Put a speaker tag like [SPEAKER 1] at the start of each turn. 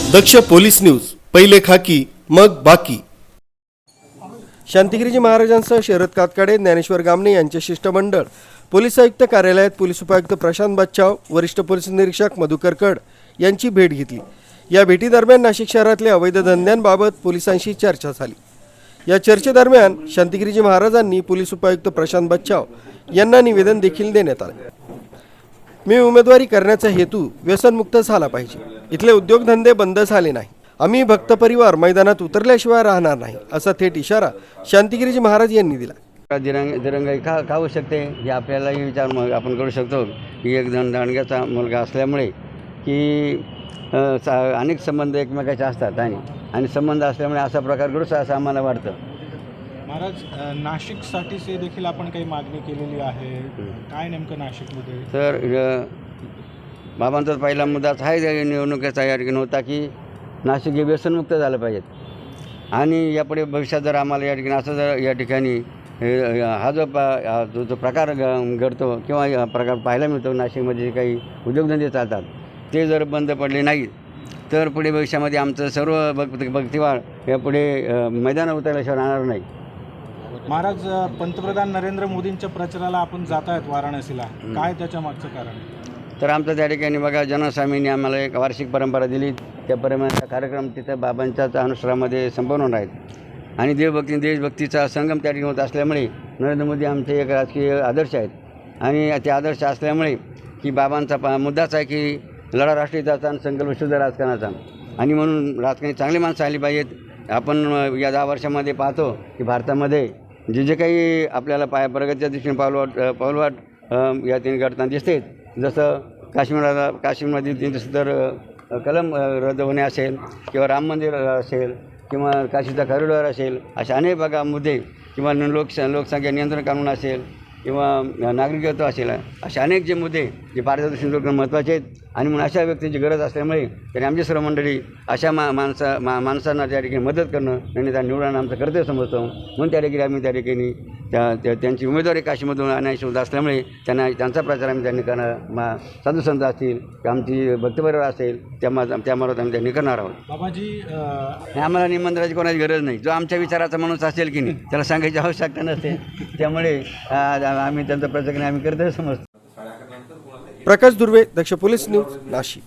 [SPEAKER 1] दक्ष police news, पहिले खाकी मग बाकी। शांतिगिरीजी महाराजांसह शरद कातकाडे, ज्ञानेश्वर गामणे यांचे शिष्टमंडळ पोलीस आयुक्त कार्यालयात पोलीस उपायुक्त प्रशांत बच्चाव, वरिष्ठ पोलीस निरीक्षक मधुकर कड यांची भेट घेतली। या भेटीदरम्यान नाशिक शहरातल्या अवैध धंद्यांबाबत पोलिसांशी चर्चा झाली। या चर्चेदरम्यान शांतिगिरीजी महाराजांनी पोलीस उपायुक्त प्रशांत बच्चाव यांना निवेदन देखील देण्यात आले। मी उमेदवारी करण्याचा हेतू व्यसनमुक्त झाला पाहिजे। इथले उद्योगधंदे बंद झाले नाही। आम्ही भक्त परिवार मैदानात उतरल्याशिवाय राहणार नाही, असा थेट इशारा शांतिगिरीजी महाराज यांनी दिला।
[SPEAKER 2] दिरंगाई का होऊ शकते हे आपल्यालाही विचार आपण करू शकतो की एक दांडग्याचा मुलगा असल्यामुळे की अनेक संबंध एकमेकाचे असतात आणि संबंध असल्यामुळे असा प्रकार घडूच असं आम्हाला वाटतं।
[SPEAKER 3] महाराज, नाशिकसाठी देखील आपण काही मागणी केलेली आहे, काय नेमकं नाशिकमध्ये?
[SPEAKER 2] तर बाबांचा पहिला मुद्दाच आहे निवडणुकीचा या ठिकाणी होता की नाशिक हे व्यसनमुक्त झालं पाहिजेत आणि यापुढे भविष्यात जर आम्हाला या ठिकाणी असं जर या ठिकाणी हा जो प्रकार घडतो किंवा हा प्रकार पाहायला मिळतो, नाशिकमध्ये जे काही उद्योगधंदे चालतात ते जर बंद पडले नाहीत तर पुढे भविष्यामध्ये आमचं सर्व भक्तिवाळ यापुढे मैदानावर उतरल्याशिवाय राहणार नाही।
[SPEAKER 3] महाराज, पंतप्रधान नरेंद्र मोदींच्या प्रचाराला आपण जात आहेत वाराणसीला, काय त्याच्या मागचं कारण?
[SPEAKER 2] तर आमचं त्या ठिकाणी बघा, जनस्वामींनी आम्हाला एक वार्षिक परंपरा दिली, त्याप्रमाणे कार्यक्रम तिथं बाबांच्याच अनुसरामध्ये संपन्न होणार आहेत आणि देशभक्तीचा संगम त्या ठिकाणी होत असल्यामुळे नरेंद्र मोदी आमचे एक राजकीय आदर्श आहेत आणि ते आदर्श असल्यामुळे की बाबांचा मुद्दाच आहे की लढा राष्ट्रीयताचा आणि संकल्प शुद्ध राजकारणाचा आणि म्हणून राजकारणी चांगली माणसं आली पाहिजेत। आपण या 10 वर्षामध्ये पाहतो की भारतामध्ये जे काही आपल्याला प्रगतीच्या दृष्टीने पावलवाट या तीन घटना दिसते, जसं काश्मीरमध्ये 370 कलम रद्द होणे असेल किंवा राम मंदिर असेल किंवा काशीचा कॉरिडॉर असेल, अशा अनेक बघा मुद्दे किंवा लोकसंख्या नियंत्रण कानून असेल किंवा नागरिकत्व असेल, असे अनेक जे मुद्दे जे भारताच्या दृष्टीने महत्त्वाचे आहेत आणि म्हणून अशा व्यक्तींची गरज असल्यामुळे त्यांनी आमची सर्व मंडळी अशा माणसांना त्या ठिकाणी मदत करणं आणि त्या निवडणं आमचं कर्तव्य समजतो। म्हणून त्या ठिकाणी आम्ही त्या ठिकाणी त्यांची उमेदवारी काशीमधून आणायची होत असल्यामुळे त्यांचा प्रचार आम्ही त्यांनी करणार, साधुसंत असतील किंवा आमची भक्तपरिवार असेल त्यामार्फत आम्ही त्यांनी करणार आहोत।
[SPEAKER 3] बाबाजी,
[SPEAKER 2] आम्हाला निमंत्रणाची कोणाची गरज नाही। जो आमच्या विचाराचा माणूस असेल की नाही त्याला सांगायची आवश्यकता नसते, त्यामुळे आम्ही त्यांचा प्रचार आम्ही कर्तव्य समजतो।
[SPEAKER 1] प्रकाश दुर्वे, दक्ष पोलीस न्यूज, नाशिक।